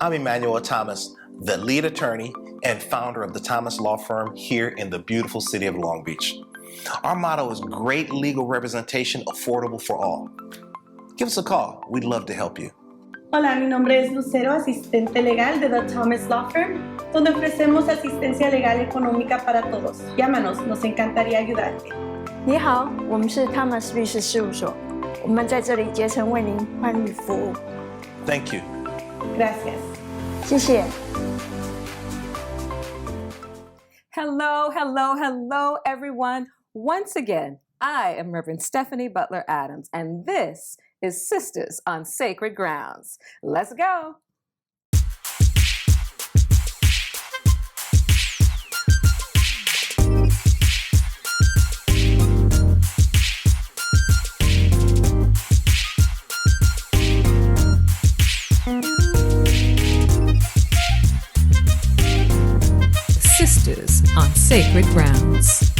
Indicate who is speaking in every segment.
Speaker 1: I'm Emmanuel Thomas, the lead attorney and founder of the Thomas Law Firm here in the beautiful city of Long Beach. Our motto is great legal representation affordable for all. Give us a call. We'd love to help you.
Speaker 2: Hola, mi nombre es Lucero, asistente legal de The Thomas Law Firm, donde ofrecemos asistencia legal económica para todos. Llámanos, nos encantaría ayudarte.
Speaker 3: 你好，我们是 Thomas 律师事务所，我们在这里竭诚为您办理服务。
Speaker 1: Thank you.
Speaker 2: Gracias.
Speaker 3: 谢谢。
Speaker 4: Hello, hello, hello, everyone. Once again, I am Reverend Stephanie Butler Adams, and this is Sistahs on Sacred Grounds. Let's go. Sistahs on Sacred Grounds.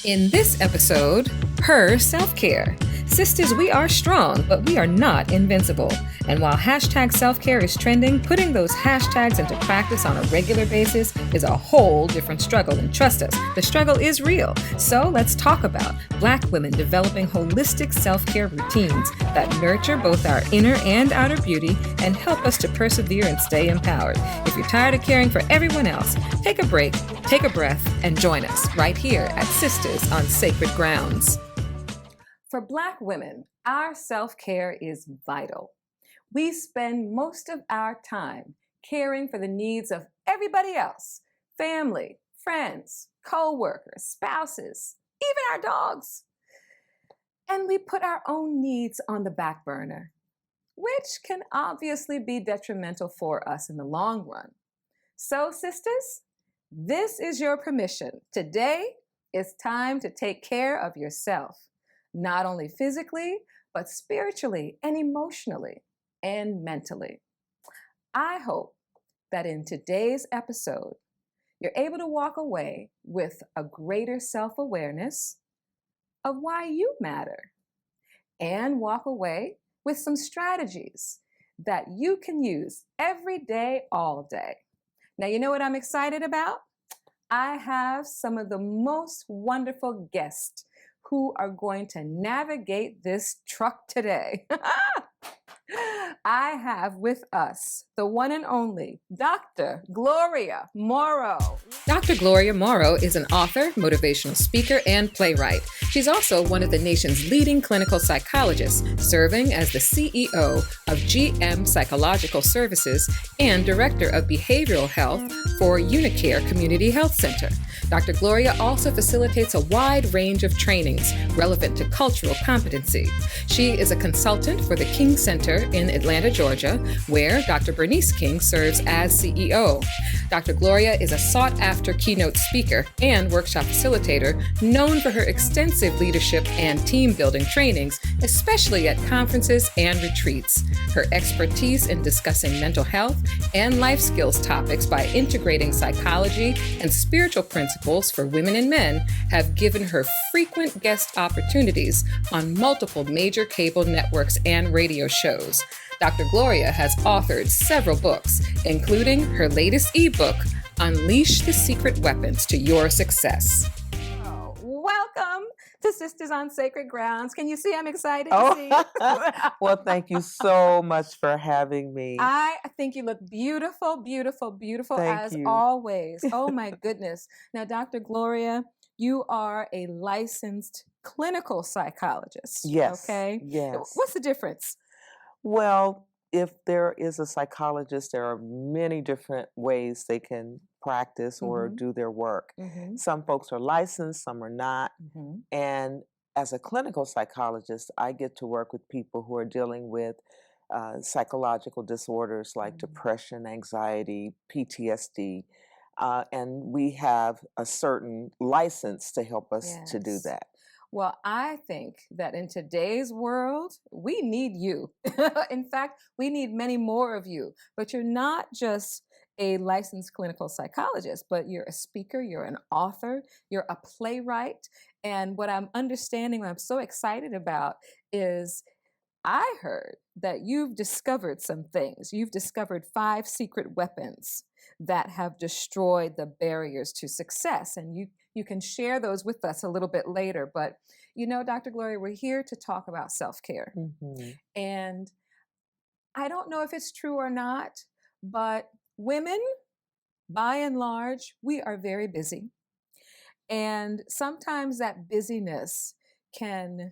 Speaker 4: In this episode, her self-care. Sistahs, we are strong, but we are not invincible. And while hashtag self-care is trending, putting those hashtags into practice on a regular basis is a whole different struggle. And trust us, the struggle is real. So let's talk about Black women developing holistic self-care routines that nurture both our inner and outer beauty and help us to persevere and stay empowered. If you're tired of caring for everyone else, take a break, take a breath, and join us right here at Sistahs on Sacred Grounds. For Black women, our self-care is vital. We spend most of our time caring for the needs of everybody else, family, friends, co-workers, spouses, even our dogs. And we put our own needs on the back burner, which can obviously be detrimental for us in the long run. So, sisters, this is your permission. Today, it's time to take care of yourself. Not only physically, but spiritually and emotionally and mentally. I hope that in today's episode, you're able to walk away with a greater self-awareness of why you matter and walk away with some strategies that you can use every day, all day. Now, you know what I'm excited about? I have some of the most wonderful guests who are going to navigate this truck today. I have with us the one and only Dr. Gloria Morrow. Dr. Gloria Morrow is an author, motivational speaker, and playwright. She's also one of the nation's leading clinical psychologists, serving as the CEO of GM Psychological Services and Director of Behavioral Health for Unicare Community Health Center. Dr. Gloria also facilitates a wide range of trainings relevant to cultural competency. She is a consultant for the King Center in Atlanta, Georgia, where Dr. Bernice King serves as CEO. Dr. Gloria is a sought-after keynote speaker and workshop facilitator known for her extensive leadership and team-building trainings, especially at conferences and retreats. Her expertise in discussing mental health and life skills topics by integrating psychology and spiritual principles for women and men have given her frequent guest opportunities on multiple major cable networks and radio shows. Dr. Gloria has authored several books, including her latest ebook, Unleash the Secret Weapons to Your Success. Oh, welcome to Sistahs on Sacred Grounds. Can you see I'm excited to see you?
Speaker 5: Well, thank you so much for having me.
Speaker 4: I think you look beautiful, beautiful, beautiful as always. Oh my goodness. Now, Dr. Gloria, you are a licensed clinical psychologist.
Speaker 5: Yes.
Speaker 4: Okay.
Speaker 5: Yes.
Speaker 4: What's the difference?
Speaker 5: Well, if there is a psychologist, there are many different ways they can practice or do their work. Some folks are licensed, some are not. And as a clinical psychologist, I get to work with people who are dealing with psychological disorders like depression, anxiety, PTSD. And we have a certain license to help us to do that.
Speaker 4: Well, I think that in today's world, we need you. In fact, we need many more of you. But you're not just a licensed clinical psychologist, but you're a speaker, you're an author, you're a playwright. And what I'm understanding, what I'm so excited about is I heard that you've discovered some things. You've discovered 5 secret weapons that have destroyed the barriers to success. And you can share those with us a little bit later. But, Dr. Gloria, we're here to talk about self-care.
Speaker 5: Mm-hmm.
Speaker 4: And I don't know if it's true or not, but women, by and large, we are very busy. And sometimes that busyness can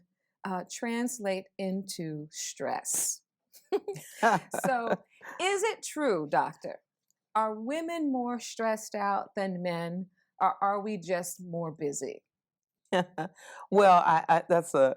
Speaker 4: translate into stress. So, is it true, doctor? Are women more stressed out than men, or are we just more busy?
Speaker 5: Well, that's a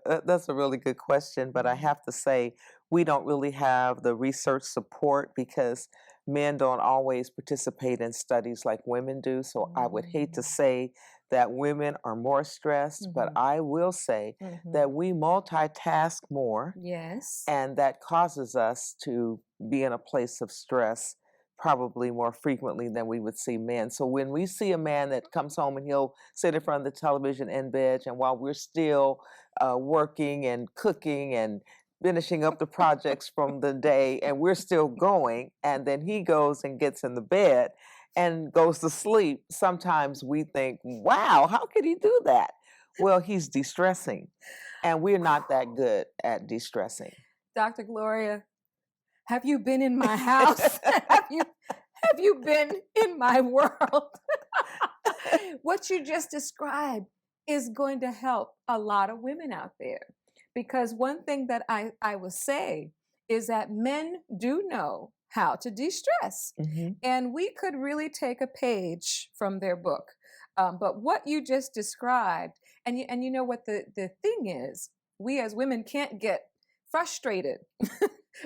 Speaker 5: really good question, but I have to say we don't really have the research support because men don't always participate in studies like women do. So I would hate to say that women are more stressed, but I will say that we multitask more,
Speaker 4: Yes.
Speaker 5: and that causes us to be in a place of stress probably more frequently than we would see men. So when we see a man that comes home and he'll sit in front of the television in bed, and while we're still working and cooking and finishing up the projects from the day, and we're still going, and then he goes and gets in the bed and goes to sleep, sometimes we think, wow, how could he do that? Well, he's de-stressing, and we're not that good at de-stressing.
Speaker 4: Dr. Gloria, have you been in my house? have you been in my world? What you just described is going to help a lot of women out there. Because one thing that I will say is that men do know how to de-stress. And we could really take a page from their book. But what you just described, and you know what the thing is, we as women can't get frustrated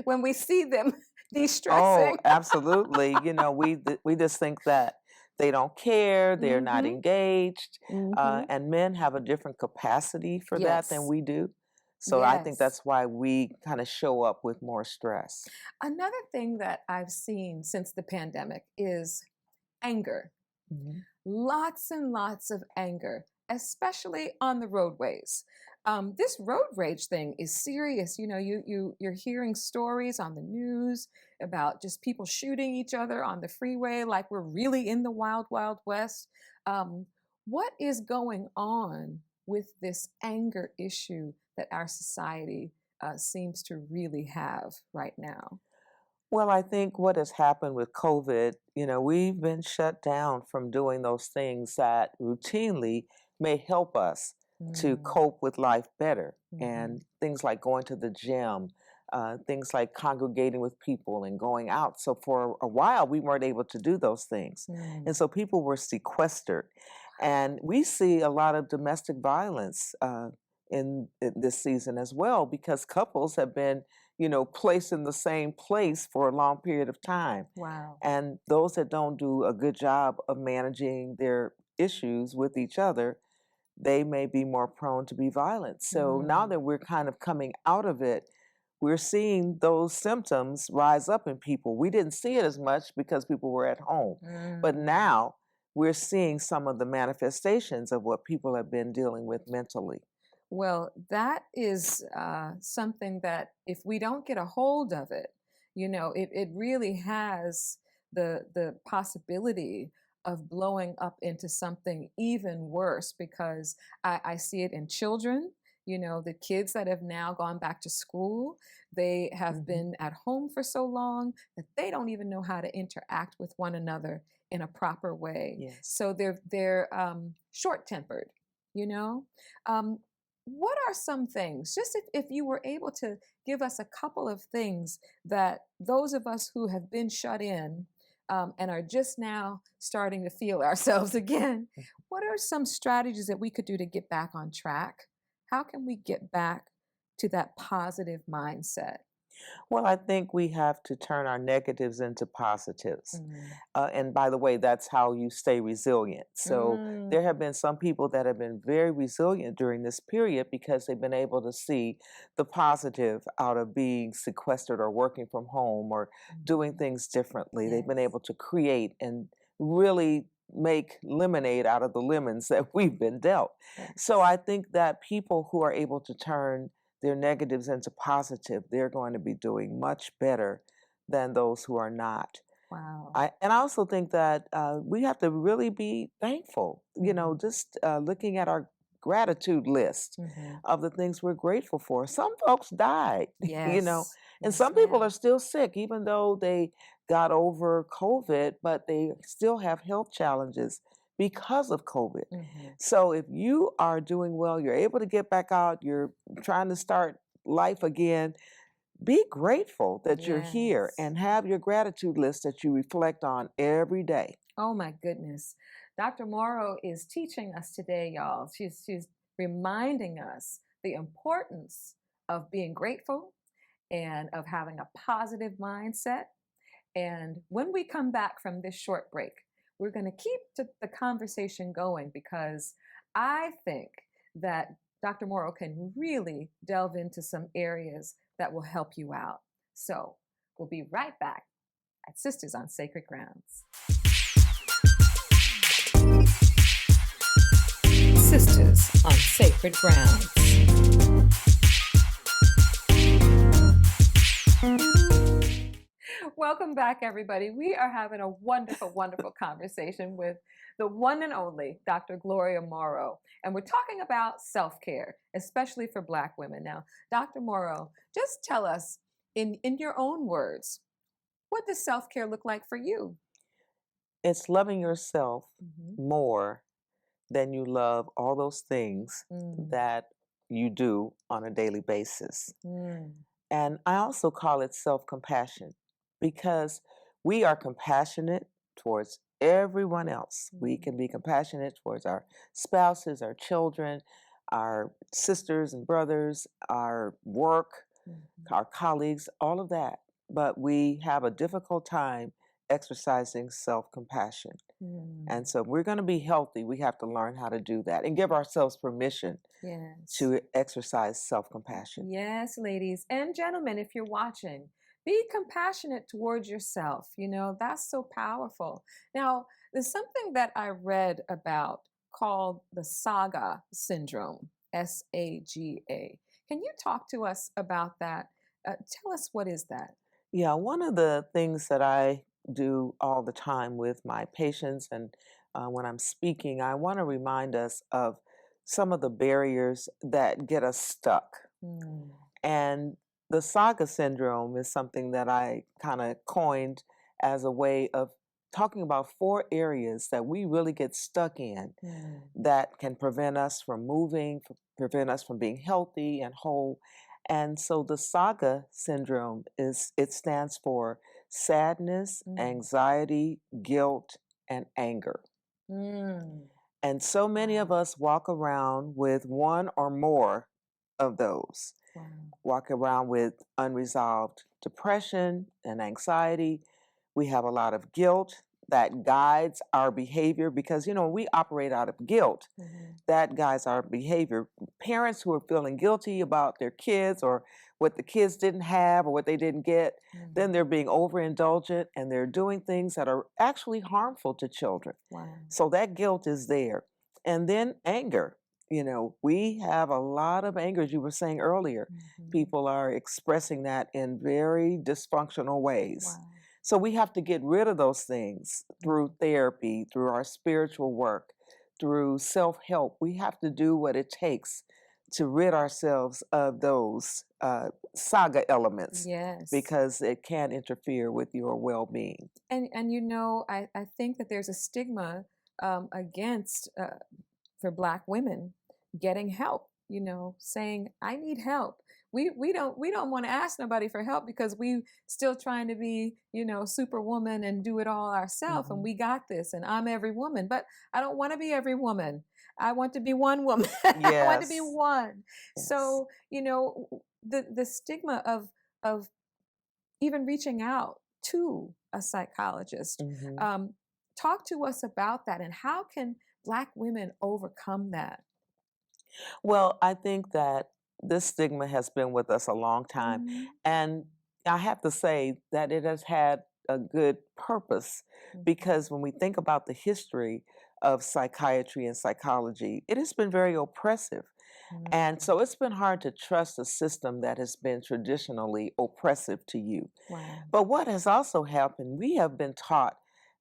Speaker 4: when we see them de-stressing.
Speaker 5: Oh, absolutely. We just think that they don't care, they're not engaged, and men have a different capacity for that than we do. So I think that's why we kind of show up with more stress.
Speaker 4: Another thing that I've seen since the pandemic is anger. Lots and lots of anger, especially on the roadways. This road rage thing is serious. You're hearing stories on the news about just people shooting each other on the freeway like we're really in the wild, wild west. What is going on with this anger issue that our society seems to really have right now?
Speaker 5: Well, I think what has happened with COVID, we've been shut down from doing those things that routinely may help us to cope with life better. And things like going to the gym, things like congregating with people and going out. So for a while, we weren't able to do those things. And so people were sequestered. And we see a lot of domestic violence in this season as well, because couples have been placed in the same place for a long period of time.
Speaker 4: Wow.
Speaker 5: And those that don't do a good job of managing their issues with each other, they may be more prone to be violent. So now that we're kind of coming out of it, we're seeing those symptoms rise up in people. We didn't see it as much because people were at home. But now we're seeing some of the manifestations of what people have been dealing with mentally.
Speaker 4: Well, that is something that if we don't get a hold of it, it really has the possibility of blowing up into something even worse, because I see it in children. The kids that have now gone back to school, they have been at home for so long that they don't even know how to interact with one another in a proper way.
Speaker 5: Yes.
Speaker 4: So they're short-tempered, What are some things, just if you were able to give us a couple of things that those of us who have been shut in and are just now starting to feel ourselves again, what are some strategies that we could do to get back on track? How can we get back to that positive mindset?
Speaker 5: Well, I think we have to turn our negatives into positives. And by the way, that's how you stay resilient. So there have been some people that have been very resilient during this period because they've been able to see the positive out of being sequestered or working from home or doing things differently. They've been able to create and really make lemonade out of the lemons that we've been dealt. So I think that people who are able to turn their negatives into positive, they're going to be doing much better than those who are not.
Speaker 4: Wow.
Speaker 5: I also think that we have to really be thankful, just looking at our gratitude list of the things we're grateful for. Some folks died,
Speaker 4: Yes.
Speaker 5: and
Speaker 4: Yes,
Speaker 5: some people
Speaker 4: ma'am.
Speaker 5: are still sick, even though they got over COVID, but they still have health challenges because of COVID. So if you are doing well, you're able to get back out, you're trying to start life again, be grateful that you're here
Speaker 4: Yes.
Speaker 5: and have your gratitude list that you reflect on every day.
Speaker 4: Oh my goodness. Dr. Morrow is teaching us today, y'all. She's reminding us the importance of being grateful and of having a positive mindset. And when we come back from this short break, we're going to keep the conversation going, because I think that Dr. Morrow can really delve into some areas that will help you out. So we'll be right back at Sistahs on Sacred Grounds. Sistahs on Sacred Grounds. Welcome back, everybody. We are having a wonderful, wonderful conversation with the one and only Dr. Gloria Morrow. And we're talking about self-care, especially for Black women. Now, Dr. Morrow, just tell us in your own words, what does self-care look like for you?
Speaker 5: It's loving yourself more than you love all those things that you do on a daily basis. And I also call it self-compassion, because we are compassionate towards everyone else. We can be compassionate towards our spouses, our children, our sisters and brothers, our work, our colleagues, all of that. But we have a difficult time exercising self-compassion. And so if we're going to be healthy, we have to learn how to do that and give ourselves permission to exercise self-compassion.
Speaker 4: Yes, ladies and gentlemen, if you're watching, be compassionate towards yourself. That's so powerful. Now, there's something that I read about called the SAGA syndrome, SAGA. Can you talk to us about that? Tell us, what is that?
Speaker 5: Yeah, one of the things that I do all the time with my patients and when I'm speaking, I want to remind us of some of the barriers that get us stuck. And the SAGA syndrome is something that I kind of coined as a way of talking about 4 areas that we really get stuck in that can prevent us from moving, prevent us from being healthy and whole. And so the SAGA syndrome it stands for sadness, anxiety, guilt, and anger. And so many of us walk around with one or more of those. Walk around with unresolved depression and anxiety. We have a lot of guilt that guides our behavior, because we operate out of guilt. That guides our behavior. Parents who are feeling guilty about their kids or what the kids didn't have or what they didn't get, then they're being overindulgent and they're doing things that are actually harmful to children. So that guilt is there. And then anger. We have a lot of anger, as you were saying earlier. People are expressing that in very dysfunctional ways. So we have to get rid of those things through therapy, through our spiritual work, through self-help. We have to do what it takes to rid ourselves of those SAGA elements, because it can interfere with your well-being.
Speaker 4: And I think that there's a stigma against for Black women getting help. Saying I need help. We don't want to ask nobody for help, because we still trying to be superwoman and do it all ourselves. And we got this, and I'm every woman, but I don't want to be every woman. I want to be one woman. I want to be one. So the stigma of even reaching out to a psychologist. Talk to us about that, and how can Black women overcome that?
Speaker 5: Well, I think that this stigma has been with us a long time. And I have to say that it has had a good purpose, because when we think about the history of psychiatry and psychology, it has been very oppressive. And so it's been hard to trust a system that has been traditionally oppressive to you.
Speaker 4: Wow.
Speaker 5: But what has also happened, we have been taught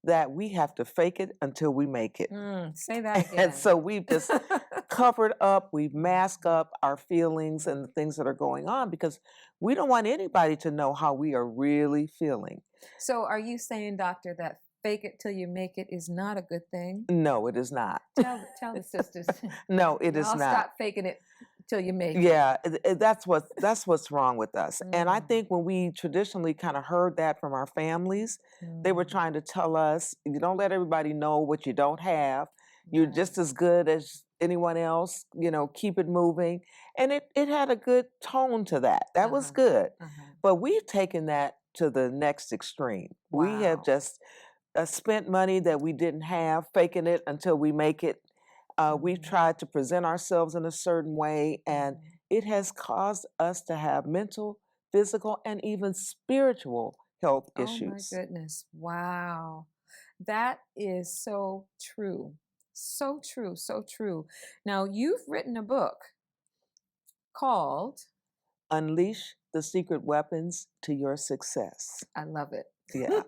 Speaker 5: that we have to fake it until we make it.
Speaker 4: Say that again.
Speaker 5: And so we've just covered up, we've masked up our feelings and the things that are going on because we don't want anybody to know how we are really feeling.
Speaker 4: So are you saying, doctor, that fake it till you make it is not a good thing?
Speaker 5: No, it is not.
Speaker 4: Tell the sisters.
Speaker 5: No, it is not.
Speaker 4: Stop faking it till you make it.
Speaker 5: Yeah, that's what's wrong with us. And I think when we traditionally kind of heard that from our families, they were trying to tell us, you don't let everybody know what you don't have. You're just as good as anyone else, keep it moving. And it had a good tone to that. That was good. But we've taken that to the next extreme.
Speaker 4: Wow.
Speaker 5: We have just spent money that we didn't have, faking it until we make it. We've tried to present ourselves in a certain way, and it has caused us to have mental, physical, and even spiritual health issues.
Speaker 4: Oh my goodness. Wow. That is so true. So true. So true. Now, you've written a book called
Speaker 5: Unleash the Secret Weapons to Your Success.
Speaker 4: I love it.
Speaker 5: Yeah.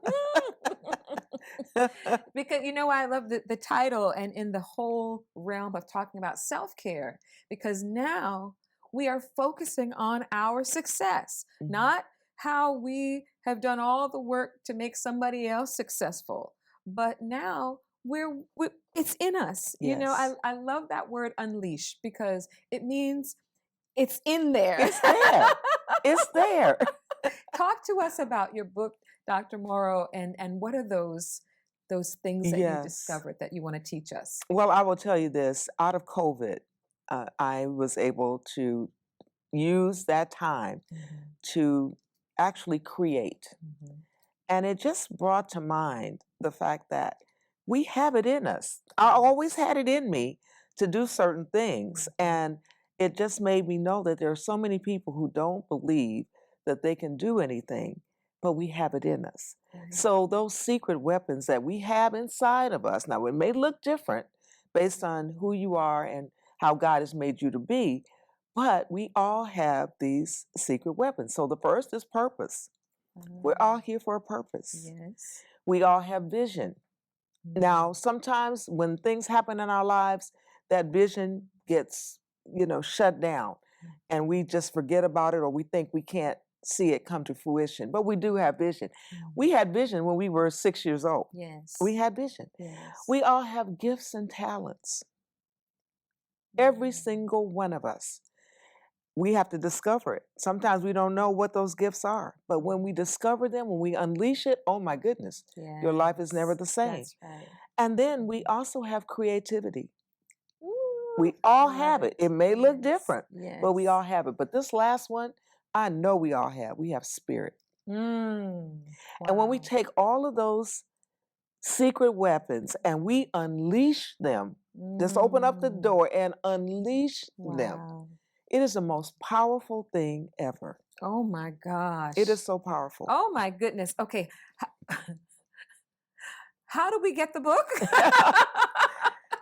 Speaker 4: Because I love the title and in the whole realm of talking about self-care, because now we are focusing on our success, not how we have done all the work to make somebody else successful, but now it's in us.
Speaker 5: Yes.
Speaker 4: I love that word unleash because it means it's in there.
Speaker 5: It's there. It's there.
Speaker 4: Talk to us about your book, Dr. Morrow, and what are those things that you discovered that you want to teach us?
Speaker 5: Well, I will tell you this. Out of COVID, I was able to use that time to actually create. And it just brought to mind the fact that we have it in us. I always had it in me to do certain things. And it just made me know that there are so many people who don't believe that they can do anything, but we have it in us. So those secret weapons that we have inside of us, now it may look different based on who you are and how God has made you to be, but we all have these secret weapons. So the first is purpose. We're all here for a purpose.
Speaker 4: Yes.
Speaker 5: We all have vision. Now, sometimes when things happen in our lives, that vision gets, shut down and we just forget about it, or we think we can't see it come to fruition, but we do have vision. We had vision when we were 6 years old.
Speaker 4: Yes.
Speaker 5: We had vision.
Speaker 4: Yes.
Speaker 5: We all have gifts and talents. Every single one of us. We have to discover it. Sometimes we don't know what those gifts are, but when we discover them, when we unleash it, oh my goodness, your life is never the same.
Speaker 4: That's right.
Speaker 5: And then we also have creativity.
Speaker 4: Ooh,
Speaker 5: We all have it. It may look different,
Speaker 4: yes.
Speaker 5: but we all have it. But this last one, I know we all have. We have spirit.
Speaker 4: Wow.
Speaker 5: And when we take all of those secret weapons and we unleash them, just open up the door and unleash them, it is the most powerful thing ever.
Speaker 4: Oh my gosh.
Speaker 5: It is so powerful.
Speaker 4: Oh my goodness. Okay. How do we get the book?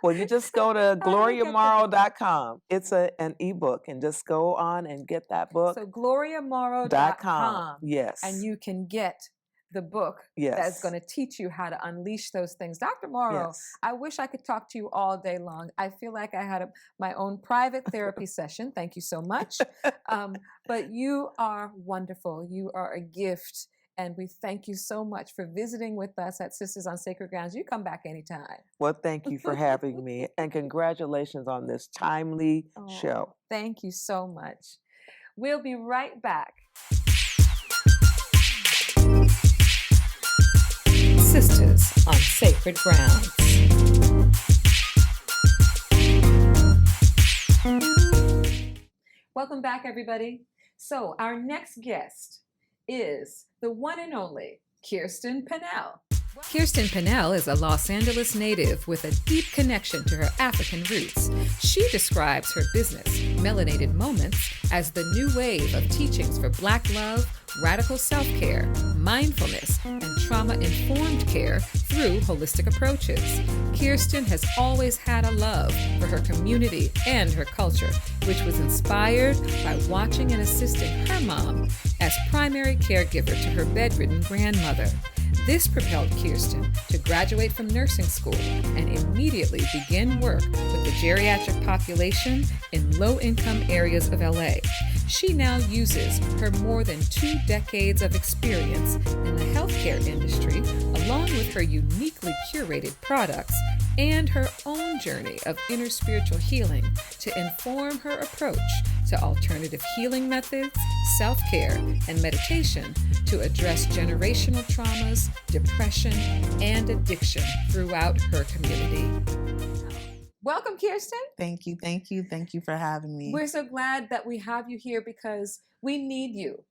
Speaker 5: Well, you just go to gloriamorrow.com. It's an ebook, and just go on and get that book.
Speaker 4: So gloriamorrow.com.
Speaker 5: Yes.
Speaker 4: And you can get the book that's going to teach you how to unleash those things. Dr. Morrow, I wish I could talk to you all day long. I feel like I had my own private therapy session. Thank you so much. But you are wonderful. You are a gift. And we thank you so much for visiting with us at Sistahs on Sacred Grounds. You come back anytime.
Speaker 5: Well, thank you for having me. And congratulations on this timely show.
Speaker 4: Thank you so much. We'll be right back. Sistahs on Sacred Grounds. Welcome back, everybody. So our next guest is the one and only Kirsten Pannell. Kirsten Pannell is a Los Angeles native with a deep connection to her African roots. She describes her business, Melanated Moments, as the new wave of teachings for Black love, radical self-care, mindfulness, and trauma-informed care through holistic approaches. Kirsten has always had a love for her community and her culture, which was inspired by watching and assisting her mom as primary caregiver to her bedridden grandmother. This propelled Kirsten to graduate from nursing school and immediately begin work with the geriatric population in low-income areas of LA. She now uses her more than 2 decades of experience in the healthcare industry, along with her uniquely curated products and her own journey of inner spiritual healing, to inform her approach to alternative healing methods, self-care, and meditation to address generational traumas, depression, and addiction throughout her community. Welcome, Kirsten.
Speaker 6: Thank you. Thank you. Thank you for having me.
Speaker 4: We're so glad that we have you here because we need you.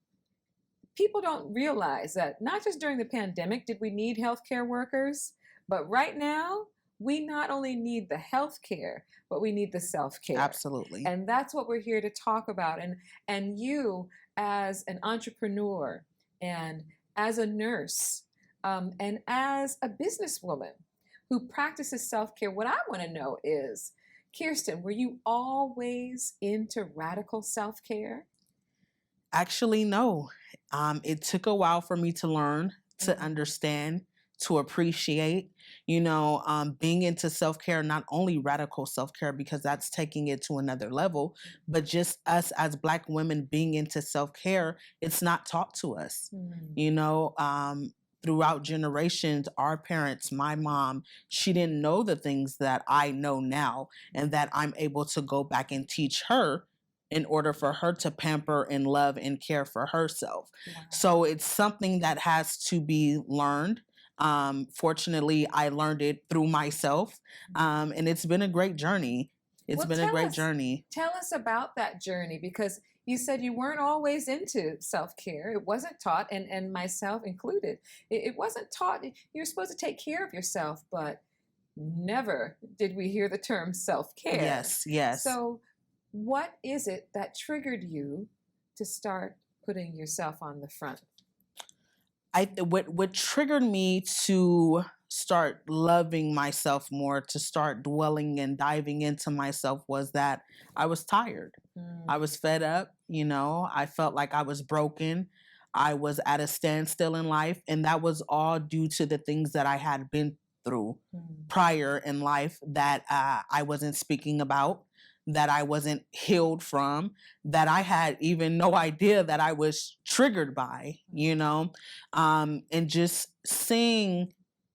Speaker 4: People don't realize that not just during the pandemic did we need healthcare workers, but right now we not only need the healthcare, but we need the self-care.
Speaker 6: Absolutely.
Speaker 4: And that's what we're here to talk about. And you as an entrepreneur and as a nurse and as a businesswoman who practices self-care, what I want to know is, Kirsten, were you always into radical self-care?
Speaker 6: Actually, no. It took a while for me to learn, to understand, to appreciate, being into self-care, not only radical self-care, because that's taking it to another level, but just us as Black women being into self-care, it's not taught to us. Throughout generations, our parents, my mom, she didn't know the things that I know now and that I'm able to go back and teach her in order for her to pamper and love and care for herself. Wow. So it's something that has to be learned. Fortunately, I learned it through myself, and it's been a great journey. It's been a great journey.
Speaker 4: Tell us about that journey, because you said you weren't always into self-care. It wasn't taught, and myself included. It wasn't taught. You're supposed to take care of yourself, but never did we hear the term self-care.
Speaker 6: Yes, yes.
Speaker 4: So what is it that triggered you to start putting yourself on the front?
Speaker 6: What triggered me to start loving myself more, to start dwelling and diving into myself, was that I was tired. I was fed up, I felt like I was broken. I was at a standstill in life, and that was all due to the things that I had been through prior in life that I wasn't speaking about, that I wasn't healed from, that I had even no idea that I was triggered by, and just seeing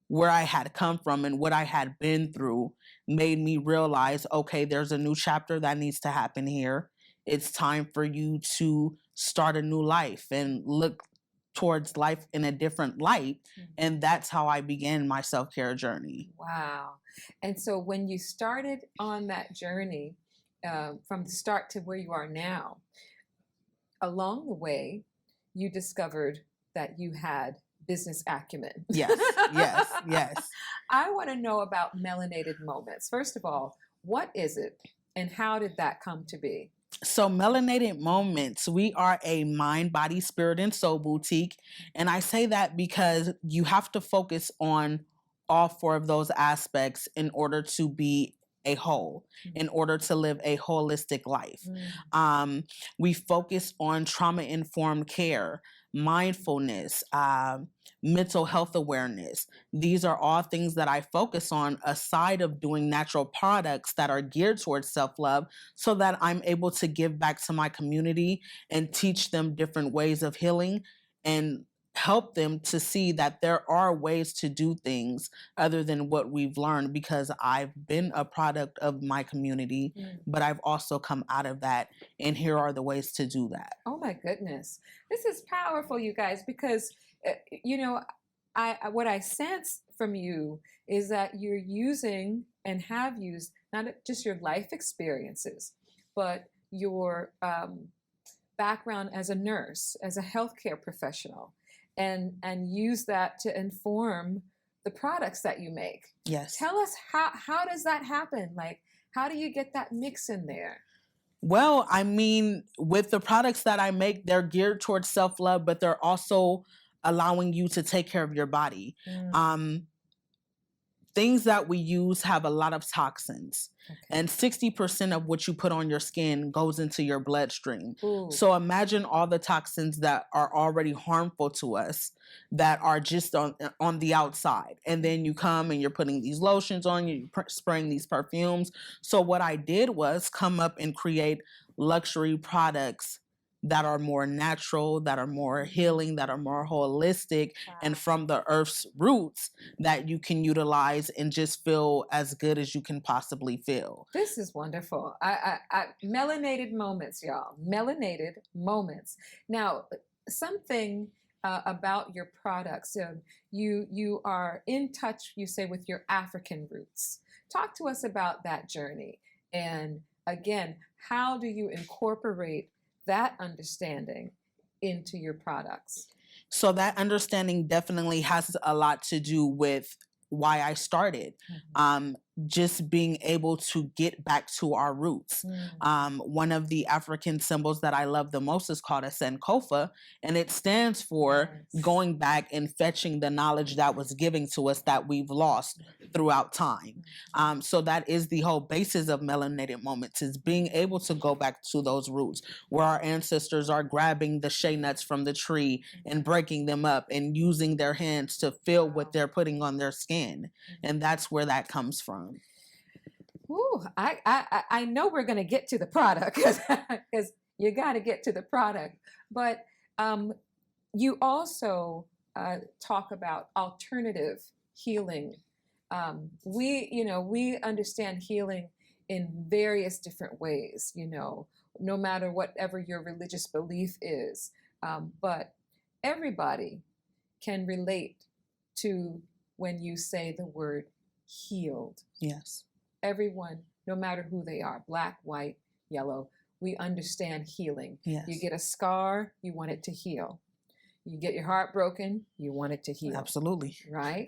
Speaker 6: where I had come from and what I had been through made me realize, okay, there's a new chapter that needs to happen here. It's time for you to start a new life and look towards life in a different light. And that's how I began my self-care journey.
Speaker 4: Wow. And so when you started on that journey, from the start to where you are now, along the way, you discovered that you had business acumen.
Speaker 6: Yes, yes, yes.
Speaker 4: I want to know about Melanated Moments. First of all, what is it and how did that come to be?
Speaker 6: So Melanated Moments, we are a mind, body, spirit, and soul boutique. And I say that because you have to focus on all 4 of those aspects in order to be a whole, in order to live a holistic life. We focus on trauma-informed care, mindfulness, mental health awareness. These are all things that I focus on aside of doing natural products that are geared towards self-love, so that I'm able to give back to my community and teach them different ways of healing and help them to see that there are ways to do things other than what we've learned, because I've been a product of my community, but I've also come out of that, and here are the ways to do that.
Speaker 4: Oh my goodness. This is powerful, you guys, because, what I sense from you is that you're using and have used not just your life experiences, but your background as a nurse, as a healthcare professional, and use that to inform the products that you make.
Speaker 6: Yes.
Speaker 4: Tell us how does that happen? Like, how do you get that mix in there?
Speaker 6: Well, I mean, with the products that I make, they're geared towards self-love, but they're also allowing you to take care of your body. Things that we use have a lot of toxins, and 60% of what you put on your skin goes into your bloodstream.
Speaker 4: Ooh.
Speaker 6: So imagine all the toxins that are already harmful to us that are just on the outside. And then you come and you're putting these lotions on, you're spraying these perfumes. So what I did was come up and create luxury products that are more natural, that are more healing, that are more holistic, and from the earth's roots that you can utilize and just feel as good as you can possibly feel.
Speaker 4: This is wonderful. I melanated moments, y'all. Melanated moments. Now, something about your products. You are in touch, you say, with your African roots. Talk to us about that journey. And again, how do you incorporate that understanding into your products?
Speaker 6: So that understanding definitely has a lot to do with why I started. Just being able to get back to our roots. One of the African symbols that I love the most is called a Sankofa, and it stands for going back and fetching the knowledge that was given to us that we've lost throughout time. So that is the whole basis of Melanated Moments, is being able to go back to those roots where our ancestors are grabbing the shea nuts from the tree and breaking them up and using their hands to feel what they're putting on their skin. And that's where that comes from.
Speaker 4: Ooh, I know we're going to get to the product because you got to get to the product. But you also talk about alternative healing. We understand healing in various different ways, no matter whatever your religious belief is. But everybody can relate to when you say the word healed.
Speaker 6: Yes.
Speaker 4: Everyone, no matter who they are, black, white, yellow, we understand healing.
Speaker 6: Yes.
Speaker 4: You get a scar, you want it to heal. You get your heart broken, you want it to heal.
Speaker 6: Absolutely.
Speaker 4: Right?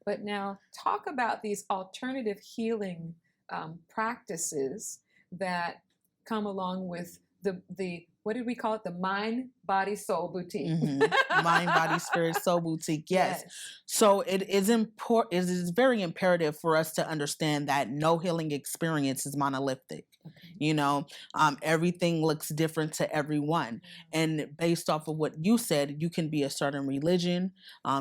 Speaker 4: But now talk about these alternative healing practices that come along with the what did we call it? The Mind, Body, Soul Boutique.
Speaker 6: Mind, Body, Spirit, Soul Boutique. Yes. So it is important. It is very imperative for us to understand that no healing experience is monolithic. Everything looks different to everyone. And based off of what you said, you can be a certain religion,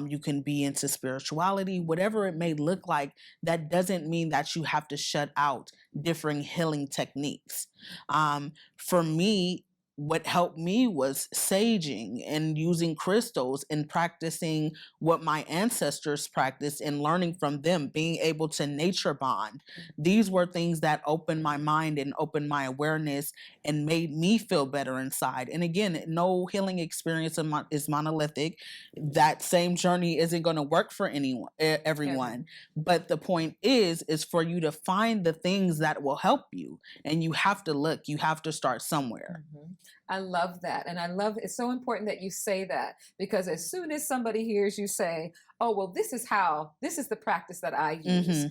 Speaker 6: you can be into spirituality, whatever it may look like. That doesn't mean that you have to shut out different healing techniques. For me, what helped me was saging and using crystals and practicing what my ancestors practiced and learning from them, being able to nature bond. These were things that opened my mind and opened my awareness and made me feel better inside. And again, no healing experience is monolithic. That same journey isn't going to work for everyone. But the point is for you to find the things that will help you. And you have to look, you have to start somewhere.
Speaker 4: I love that. And it's so important that you say that, because as soon as somebody hears you say, oh, well, this is the practice that I use,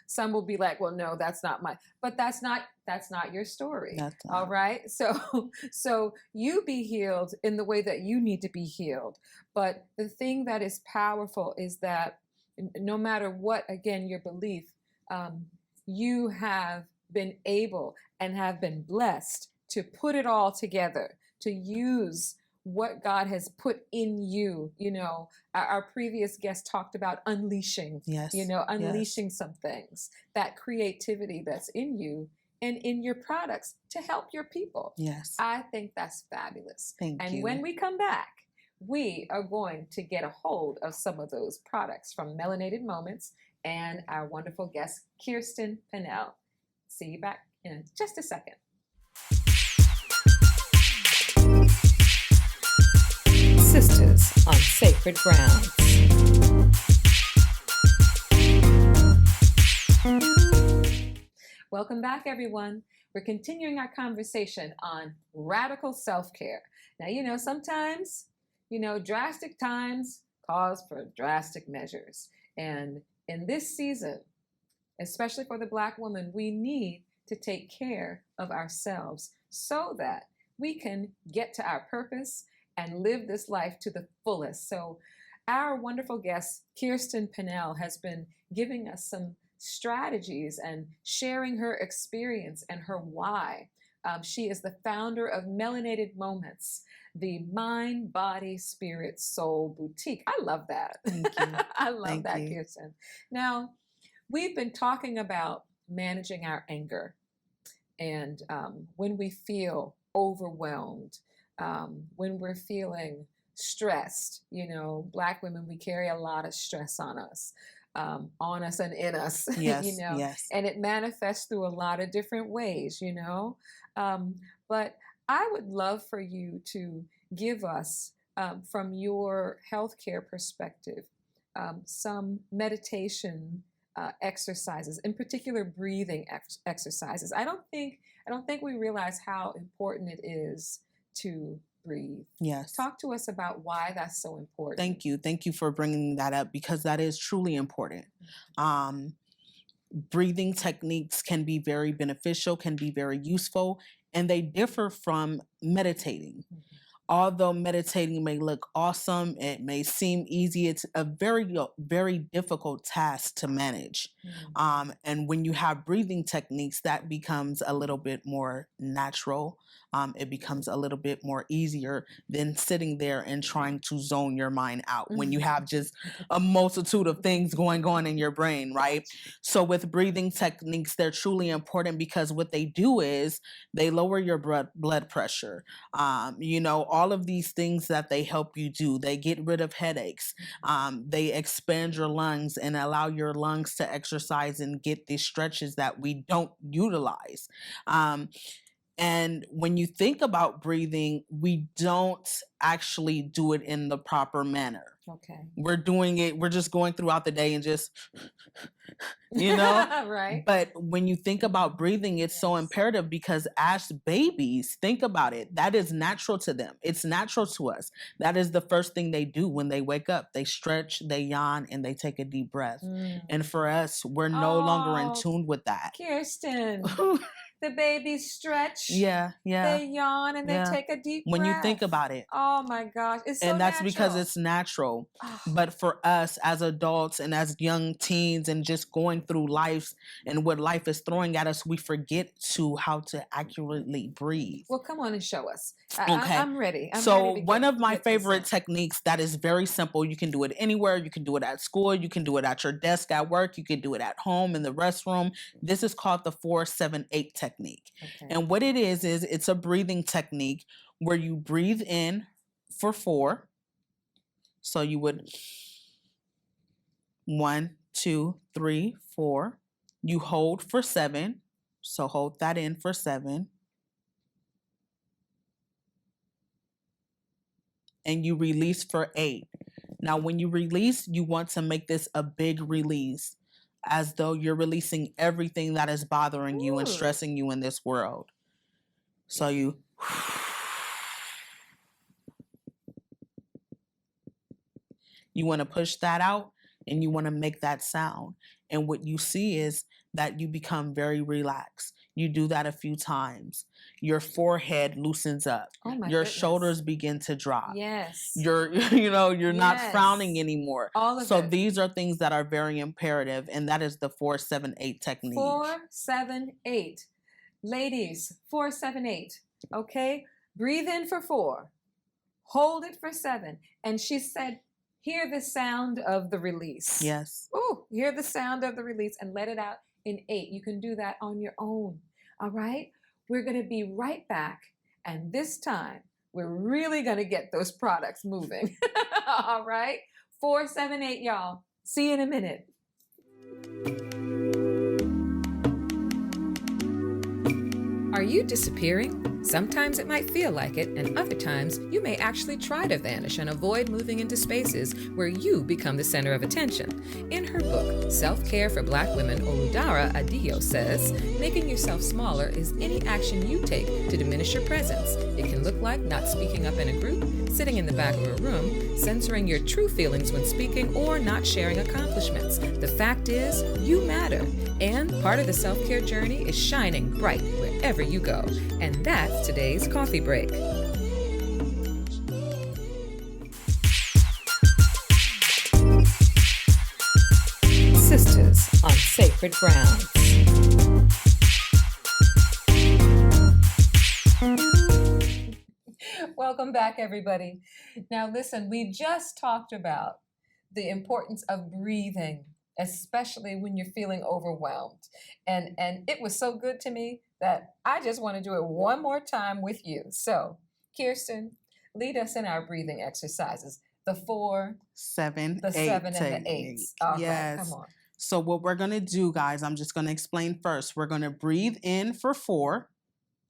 Speaker 4: some will be like, well, no, that's not but that's not your story. All right. So you be healed in the way that you need to be healed. But the thing that is powerful is that no matter what, again, your belief, you have been able and have been blessed to put it all together, to use what God has put in you. Our previous guest talked about unleashing, unleashing some things, that creativity that's in you and in your products to help your people.
Speaker 6: Yes.
Speaker 4: I think that's fabulous.
Speaker 6: Thank you.
Speaker 4: And when we come back, we are going to get a hold of some of those products from Melanated Moments and our wonderful guest, Kirsten Pannell. See you back in just a second. Sistahs on Sacred Grounds. Welcome back, everyone. We're continuing our conversation on radical self-care. Now, sometimes, drastic times cause for drastic measures. And in this season, especially for the Black woman, we need to take care of ourselves so that we can get to our purpose and live this life to the fullest. So our wonderful guest, Kirsten Pannell, has been giving us some strategies and sharing her experience and her why. She is the founder of Melanated Moments, the mind, body, spirit, soul boutique. I love that.
Speaker 6: Thank you.
Speaker 4: I love
Speaker 6: Thank
Speaker 4: that,
Speaker 6: you.
Speaker 4: Kirsten. Now, we've been talking about managing our anger. And when we feel overwhelmed, when we're feeling stressed, you know, Black women, we carry a lot of stress on us and in us,
Speaker 6: Yes,
Speaker 4: you know,
Speaker 6: yes.
Speaker 4: and it manifests through a lot of different ways, you know. But I would love for you to give us, from your healthcare perspective, some meditation exercises, in particular breathing exercises. I don't think we realize how important it is to breathe.
Speaker 6: Yes.
Speaker 4: Talk to us about why that's so important.
Speaker 6: Thank you. Thank you for bringing that up, because that is truly important. Breathing techniques can be very beneficial, can be very useful, and they differ from meditating. Mm-hmm. Although meditating may look awesome, it may seem easy, it's a very, very difficult task to manage. Mm-hmm. And when you have breathing techniques, that becomes a little bit more natural. It becomes a little bit more easier than sitting there and trying to zone your mind out when you have just a multitude of things going on in your brain, right? So with breathing techniques, they're truly important because what they do is they lower your blood pressure. You know, all of these things that they help you do, they get rid of headaches. They expand your lungs and allow your lungs to exercise and get these stretches that we don't utilize. And when you think about breathing, we don't actually do it in the proper manner.
Speaker 4: Okay.
Speaker 6: We're doing it, we're just going throughout the day and just, you know?
Speaker 4: Right.
Speaker 6: But when you think about breathing, it's so imperative because as babies, think about it, that is natural to them. It's natural to us. That is the first thing they do when they wake up. They stretch, they yawn, and they take a deep breath. And for us, we're no longer in tune with that.
Speaker 4: Kirsten. The babies stretch.
Speaker 6: Yeah.
Speaker 4: They yawn and they take a deep breath.
Speaker 6: When you think about it.
Speaker 4: Oh my gosh. It's so
Speaker 6: and that's
Speaker 4: natural.
Speaker 6: Because it's natural. But for us as adults and as young teens and just going through life and what life is throwing at us, we forget how to accurately breathe.
Speaker 4: Well, come on and show us.
Speaker 6: Okay.
Speaker 4: I'm ready.
Speaker 6: One of my favorite techniques that is very simple. You can do it anywhere. You can do it at school. You can do it at your desk at work. You can do it at home in the restroom. This is called the 4-7-8 technique. Okay. And what it is it's a breathing technique where you breathe in for 4. So you would 1, 2, 3, 4. You hold for 7. So hold that in for 7. And you release for 8. Now, when you release, you want to make this a big release, as though you're releasing everything that is bothering you and stressing you in this world. So you want to push that out and you want to make that sound. And what you see is that you become very relaxed. You do that a few times. Your forehead loosens up.
Speaker 4: Oh my
Speaker 6: Your
Speaker 4: goodness.
Speaker 6: Shoulders begin to drop.
Speaker 4: Yes.
Speaker 6: You're not frowning anymore.
Speaker 4: All of
Speaker 6: so
Speaker 4: it.
Speaker 6: These are things that are very imperative, and that is the 4-7-8 technique.
Speaker 4: 4-7-8. Ladies, 4-7-8. Okay? Breathe in for 4. Hold it for 7. And she said, hear the sound of the release.
Speaker 6: Yes.
Speaker 4: Oh, hear the sound of the release and let it out in 8. You can do that on your own. All right? We're going to be right back. And this time, we're really going to get those products moving. All right? 4-7-8, y'all. See you in a minute. Are you disappearing? Sometimes it might feel like it, and other times you may actually try to vanish and avoid moving into spaces where you become the center of attention. In her book, Self-Care for Black Women, Oludara Adio says, making yourself smaller is any action you take to diminish your presence. It can look like not speaking up in a group, sitting in the back of a room, censoring your true feelings when speaking, or not sharing accomplishments. The fact is, you matter. And part of the self-care journey is shining bright wherever you go. And that's today's coffee break. Sistahs on Sacred Grounds. Welcome back, everybody. Now listen, we just talked about the importance of breathing, especially when you're feeling overwhelmed. And it was so good to me that I just want to do it one more time with you. So, Kirsten, lead us in our breathing exercises. The 4,
Speaker 6: 7,
Speaker 4: the
Speaker 6: 8
Speaker 4: 7, and the 8. All
Speaker 6: yes.
Speaker 4: right, come on.
Speaker 6: So what we're going to do, guys, I'm just going to explain first. We're going to breathe in for 4.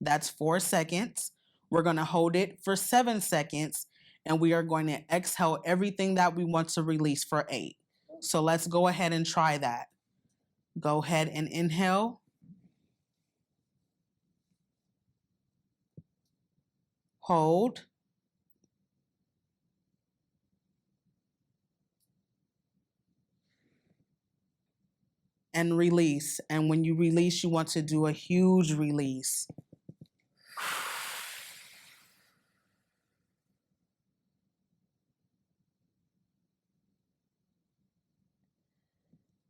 Speaker 6: That's 4 seconds. We're going to hold it for 7 seconds. And we are going to exhale everything that we want to release for 8. So let's go ahead and try that. Go ahead and inhale. Hold. And release. And when you release, you want to do a huge release.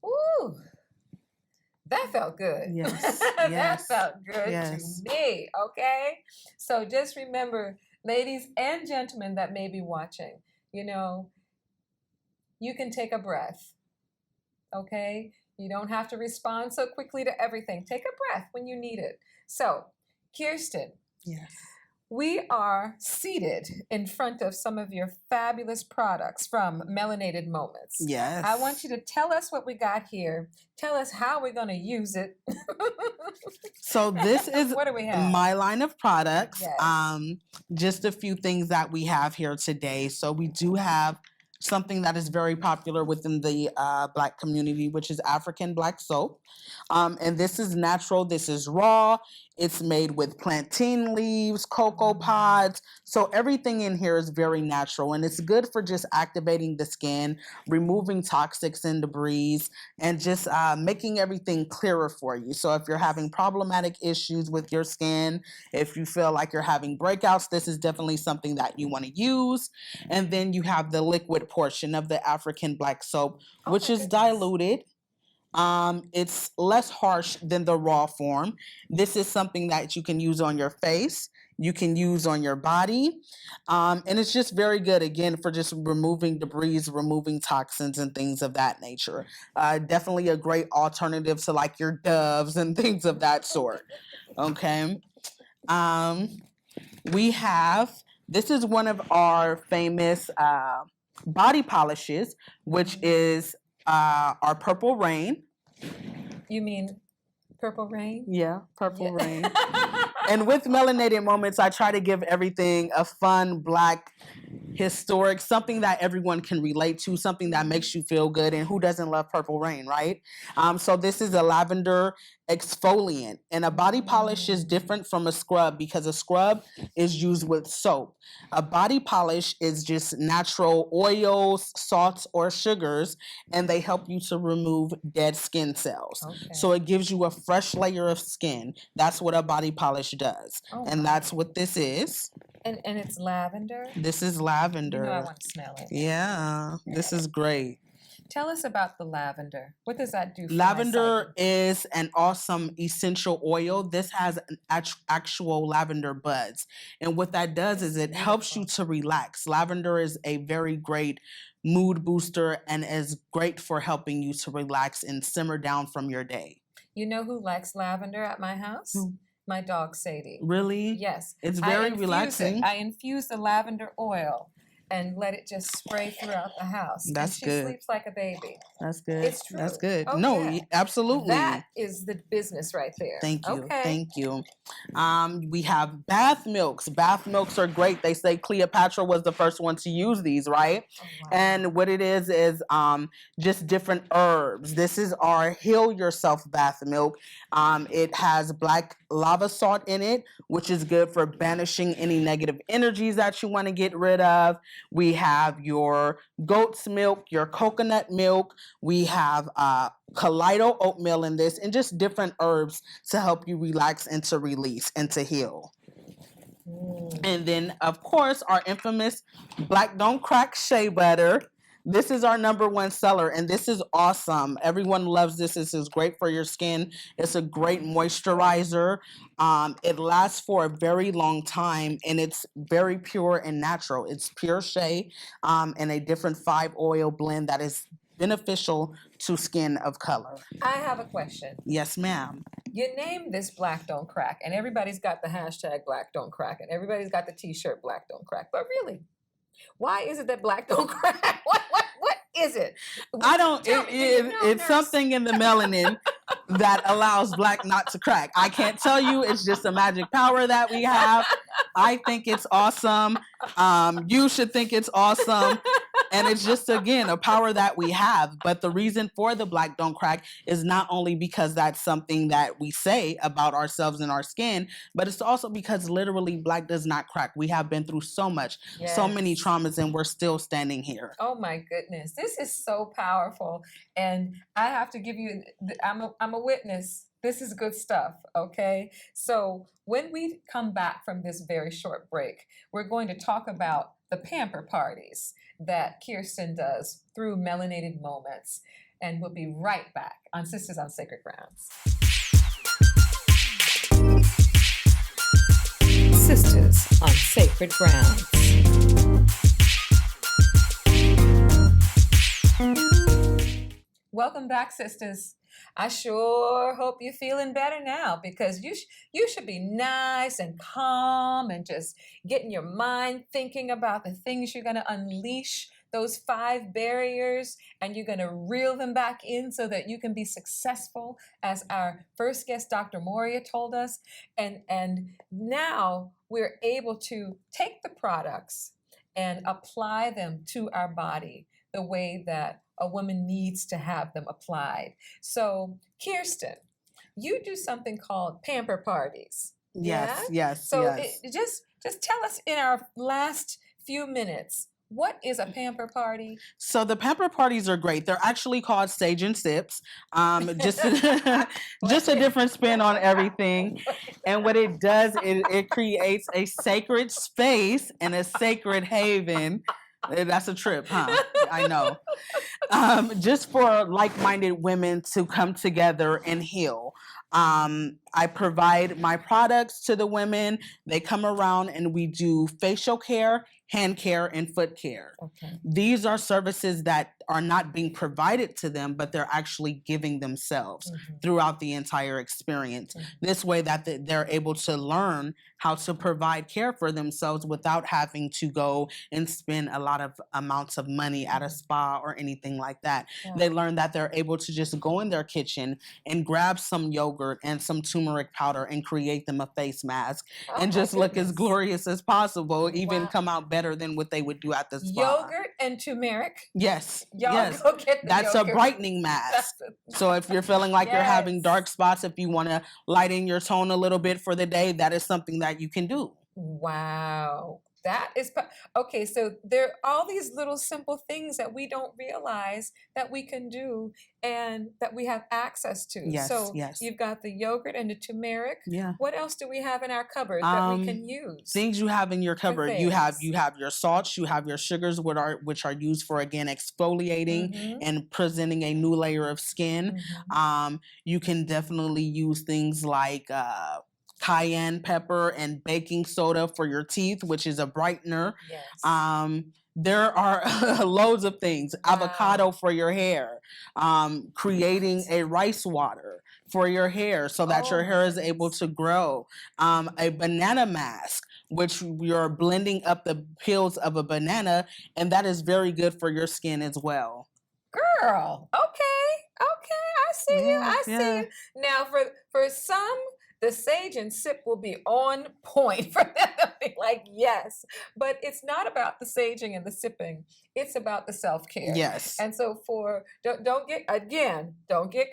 Speaker 4: Ooh, that felt good.
Speaker 6: Yes.
Speaker 4: That
Speaker 6: Yes.
Speaker 4: felt good to me, okay? So just remember, ladies and gentlemen that may be watching, you know, you can take a breath, okay? You don't have to respond so quickly to everything. Take a breath when you need it. So, Kirsten.
Speaker 6: Yes.
Speaker 4: We are seated in front of some of your fabulous products from Melanated Moments.
Speaker 6: Yes.
Speaker 4: I want you to tell us what we got here. Tell us how we're going to use it.
Speaker 6: So this is
Speaker 4: what do we have?
Speaker 6: my line of products.
Speaker 4: Yes.
Speaker 6: Just a few things that we have here today. So we do have something that is very popular within the Black community, which is African Black soap. And this is natural. This is raw. It's made with plantain leaves, cocoa pods. So everything in here is very natural, and it's good for just activating the skin, removing toxics and debris, and just making everything clearer for you. So if you're having problematic issues with your skin, if you feel like you're having breakouts, this is definitely something that you want to use. And then you have the liquid portion of the African Black soap, which is diluted. It's less harsh than the raw form. This is something that you can use on your face, you can use on your body, and it's just very good, again, for just removing debris, removing toxins and things of that nature. Definitely a great alternative to like your Doves and things of that sort. Okay. We have, this is one of our famous body polishes, which is our Purple Rain.
Speaker 4: You mean Purple Rain?
Speaker 6: Yeah, Purple Rain. And with Melanated Moments, I try to give everything a fun, Black, historic, something that everyone can relate to, something that makes you feel good. And who doesn't love Purple Rain, right? So this is a lavender exfoliant. And a body polish is different from a scrub because a scrub is used with soap. A body polish is just natural oils, salts, or sugars, and they help you to remove dead skin cells. Okay. So it gives you a fresh layer of skin. That's what a body polish does. And that's what this is.
Speaker 4: And it's lavender?
Speaker 6: This is lavender.
Speaker 4: You know I want to smell it.
Speaker 6: Yeah, this is great.
Speaker 4: Tell us about the lavender. What does that do for
Speaker 6: Lavender is an awesome essential oil. This has an actual lavender buds. And what that does is it helps you to relax. Lavender is a very great mood booster and is great for helping you to relax and simmer down from your day.
Speaker 4: You know who likes lavender at my house? My dog, Sadie.
Speaker 6: Really?
Speaker 4: Yes.
Speaker 6: It's very relaxing.
Speaker 4: I infuse the lavender oil and let it just spray throughout the house.
Speaker 6: That's
Speaker 4: and she
Speaker 6: good.
Speaker 4: sleeps like a baby.
Speaker 6: That's good.
Speaker 4: It's true.
Speaker 6: That's good.
Speaker 4: Oh,
Speaker 6: No,
Speaker 4: yeah.
Speaker 6: absolutely.
Speaker 4: That is the business right there.
Speaker 6: Thank you.
Speaker 4: Okay.
Speaker 6: Thank you. We have bath milks. Bath milks are great. They say Cleopatra was the first one to use these, right?
Speaker 4: Oh, wow.
Speaker 6: And what it is just different herbs. This is our Heal Yourself bath milk. It has black lava salt in it, which is good for banishing any negative energies that you want to get rid of. We have your goat's milk, your coconut milk. We have Kaleido oatmeal in this, and just different herbs to help you relax and to release and to heal. And then, of course, our infamous Black Don't Crack Shea Butter. This is our #1 seller, and this is awesome. Everyone loves this. This is great for your skin. It's a great moisturizer. It lasts for a very long time, and it's very pure and natural. It's pure shea and a different 5-oil blend that is beneficial to skin of color.
Speaker 4: I have a question.
Speaker 6: Yes, ma'am.
Speaker 4: You named this Black Don't Crack, and everybody's got the hashtag Black Don't Crack, and everybody's got the t-shirt Black Don't Crack. But really, why is it that Black Don't Crack? What is it?
Speaker 6: I don't, it's
Speaker 4: nurse?
Speaker 6: something in the melanin that allows black not to crack. I can't tell you. It's just a magic power that we have. I think it's awesome. You should think it's awesome. And it's just, again, a power that we have. But the reason for the Black Don't Crack is not only because that's something that we say about ourselves and our skin, but it's also because literally black does not crack. We have been through so much, so many traumas, and we're still standing here.
Speaker 4: Oh my goodness. This is so powerful. And I have to give you, I'm a witness. This is good stuff, okay? So when we come back from this very short break, we're going to talk about the pamper parties that Kirsten does through Melanated Moments. And we'll be right back on Sistahs on Sacred Grounds. Sistahs on Sacred Grounds. Welcome back, sisters. I sure hope you're feeling better now, because you should be nice and calm and just getting your mind thinking about the things you're going to unleash, those 5 barriers, and you're going to reel them back in so that you can be successful, as our first guest, Dr. Moria, told us. And now we're able to take the products and apply them to our body the way that a woman needs to have them applied. So, Kirsten, you do something called pamper parties.
Speaker 6: Yes.
Speaker 4: So just tell us in our last few minutes, what is a pamper party?
Speaker 6: So the pamper parties are great. They're actually called Sage and Sips. Just a different spin on everything. And what it does is it creates a sacred space and a sacred haven. That's a trip, huh? I know. Just for like-minded women to come together and heal. I provide my products to the women. They come around and we do facial care, hand care, and foot care.
Speaker 4: Okay.
Speaker 6: These are services that are not being provided to them, but they're actually giving themselves throughout the entire experience. This way that they're able to learn how to provide care for themselves without having to go and spend a lot of amounts of money at a spa or anything like that.
Speaker 4: Yeah.
Speaker 6: They learn that they're able to just go in their kitchen and grab some yogurt and some turmeric powder and create them a face mask and just look as glorious as possible, even come out better than what they would do at the spa.
Speaker 4: Yogurt and turmeric?
Speaker 6: Yes.
Speaker 4: Y'all
Speaker 6: yes.
Speaker 4: go get the
Speaker 6: That's
Speaker 4: yogurt.
Speaker 6: a brightening mask. So if you're feeling like you're having dark spots, if you want to lighten your tone a little bit for the day, that is something that you can do.
Speaker 4: Wow. That is, okay, so there are all these little simple things that we don't realize that we can do and that we have access to.
Speaker 6: Yes,
Speaker 4: so
Speaker 6: yes.
Speaker 4: You've got the yogurt and the turmeric.
Speaker 6: Yeah.
Speaker 4: What else do we have in our cupboard that we can use?
Speaker 6: Things you have in your cupboard. You have your salts, you have your sugars, which are used for, again, exfoliating and presenting a new layer of skin. You can definitely use things like cayenne pepper and baking soda for your teeth, which is a brightener.
Speaker 4: Yes.
Speaker 6: There are loads of things. Wow. Avocado for your hair, creating a rice water for your hair so that your hair is able to grow, a banana mask, which you're blending up the peels of a banana, and that is very good for your skin as well.
Speaker 4: Girl, okay, I see you. I see you. Now, for some, the sage and sip will be on point for them to be like, yes. But it's not about the saging and the sipping. It's about the self-care.
Speaker 6: Yes.
Speaker 4: And so don't get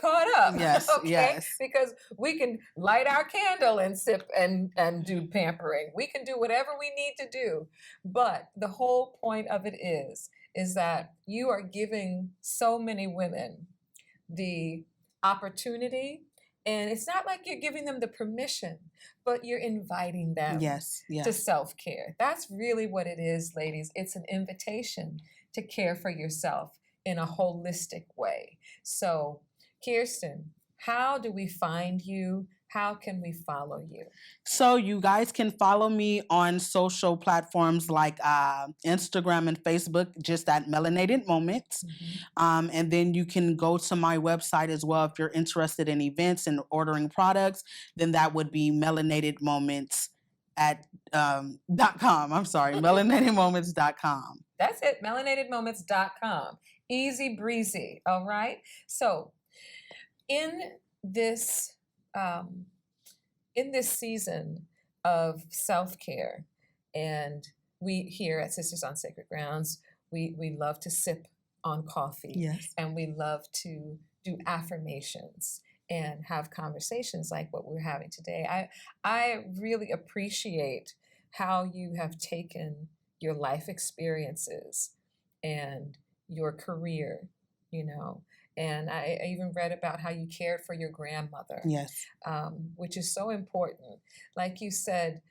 Speaker 4: caught up.
Speaker 6: Yes,
Speaker 4: okay?
Speaker 6: yes.
Speaker 4: Because we can light our candle and sip and do pampering. We can do whatever we need to do. But the whole point of it is that you are giving so many women the opportunity, and it's not like you're giving them the permission, but you're inviting them to self-care. That's really what it is, ladies. It's an invitation to care for yourself in a holistic way. So, Kirsten, how do we find you? How can we follow you?
Speaker 6: So you guys can follow me on social platforms like Instagram and Facebook, just at Melanated Moments. And then you can go to my website as well if you're interested in events and ordering products. Then that would be melanatedmoments at .com. I'm sorry, melanatedmoments.com.
Speaker 4: That's it, melanatedmoments.com. Easy breezy, all right? So in this season of self-care, and we here at Sistahs on Sacred Grounds, we love to sip on coffee.
Speaker 6: Yes.
Speaker 4: And we love to do affirmations and have conversations like what we're having today. I really appreciate how you have taken your life experiences and your career, and I even read about how you cared for your grandmother.
Speaker 6: Yes.
Speaker 4: Which is so important. Like you said,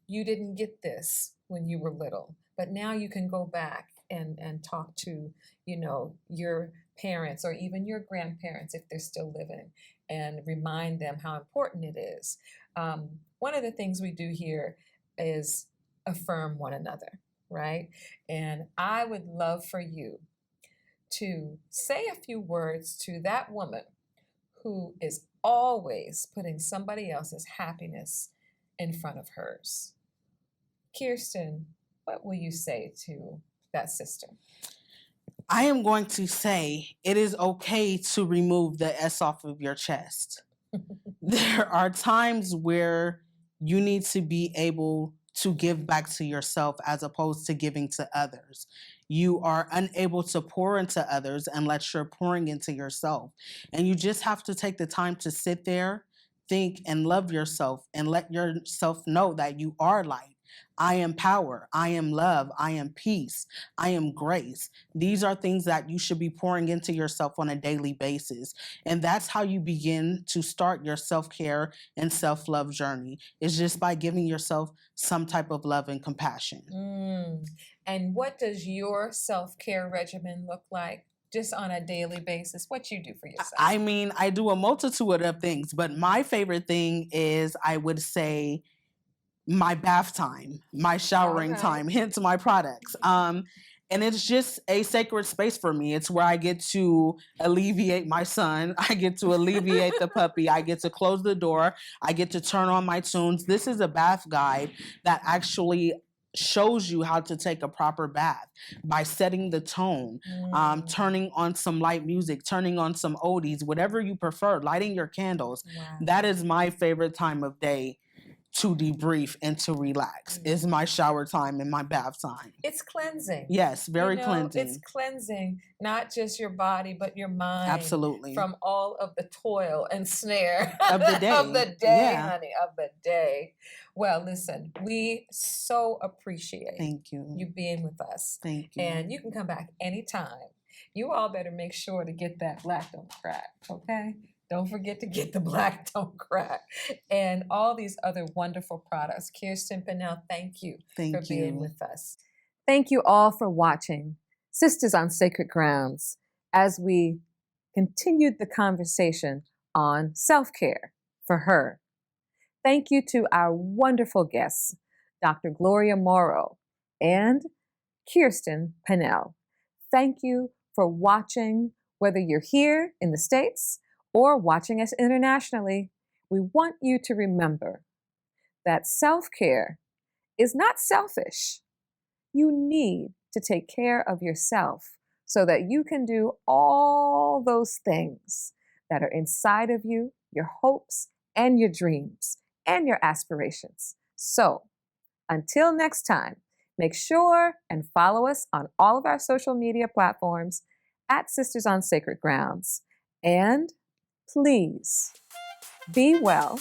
Speaker 4: you didn't get this when you were little, but now you can go back and talk to, your parents or even your grandparents if they're still living, and remind them how important it is. One of the things we do here is affirm one another, right? And I would love for you to say a few words to that woman who is always putting somebody else's happiness in front of hers. Kirsten, what will you say to that sister?
Speaker 6: I am going to say it is okay to remove the S off of your chest. There are times where you need to be able to give back to yourself as opposed to giving to others. You are unable to pour into others unless you're pouring into yourself. And you just have to take the time to sit there, think, and love yourself, and let yourself know that you are light. I am power. I am love. I am peace. I am grace. These are things that you should be pouring into yourself on a daily basis. And that's how you begin to start your self-care and self-love journey, is just by giving yourself some type of love and compassion.
Speaker 4: And what does your self-care regimen look like? Just on a daily basis, what you do for yourself?
Speaker 6: I mean, I do a multitude of things, but my favorite thing is, I would say, my bath time, my showering time, hence my products. And it's just a sacred space for me. It's where I get to alleviate my son. I get to alleviate the puppy. I get to close the door. I get to turn on my tunes. This is a bath guide that actually shows you how to take a proper bath by setting the tone, turning on some light music, turning on some oldies, whatever you prefer, lighting your candles.
Speaker 4: Wow.
Speaker 6: That is my favorite time of day to debrief and to relax, is my shower time and my bath time.
Speaker 4: It's cleansing.
Speaker 6: Yes, very cleansing.
Speaker 4: It's cleansing not just your body, but your mind.
Speaker 6: Absolutely.
Speaker 4: From all of the toil and snare
Speaker 6: of the day.
Speaker 4: Of the day, honey, of the day. Well, listen, we so appreciate you being with us.
Speaker 6: Thank you.
Speaker 4: And you can come back anytime. You all better make sure to get that Black Don't Crack, okay? Don't forget to get the Black Don't Crack and all these other wonderful products. Kirsten, Pannell, thank you for being with us. Thank you all for watching Sistahs on Sacred Grounds as we continued the conversation on self-care for her. Thank you to our wonderful guests, Dr. Gloria Morrow and Kirsten Pannell. Thank you for watching, whether you're here in the States or watching us internationally. We want you to remember that self-care is not selfish. You need to take care of yourself so that you can do all those things that are inside of you, your hopes and your dreams and your aspirations. So, until next time, make sure and follow us on all of our social media platforms at Sisters on Sacred Grounds. And please be well,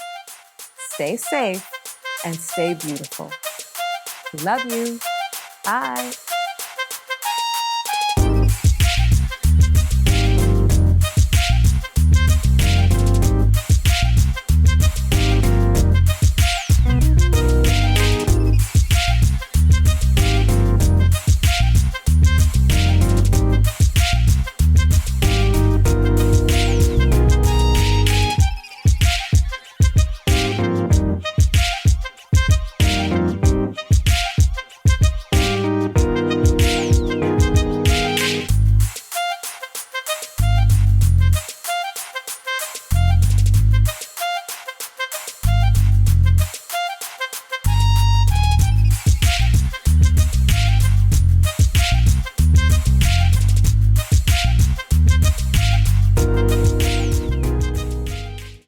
Speaker 4: stay safe, and stay beautiful. Love you. Bye.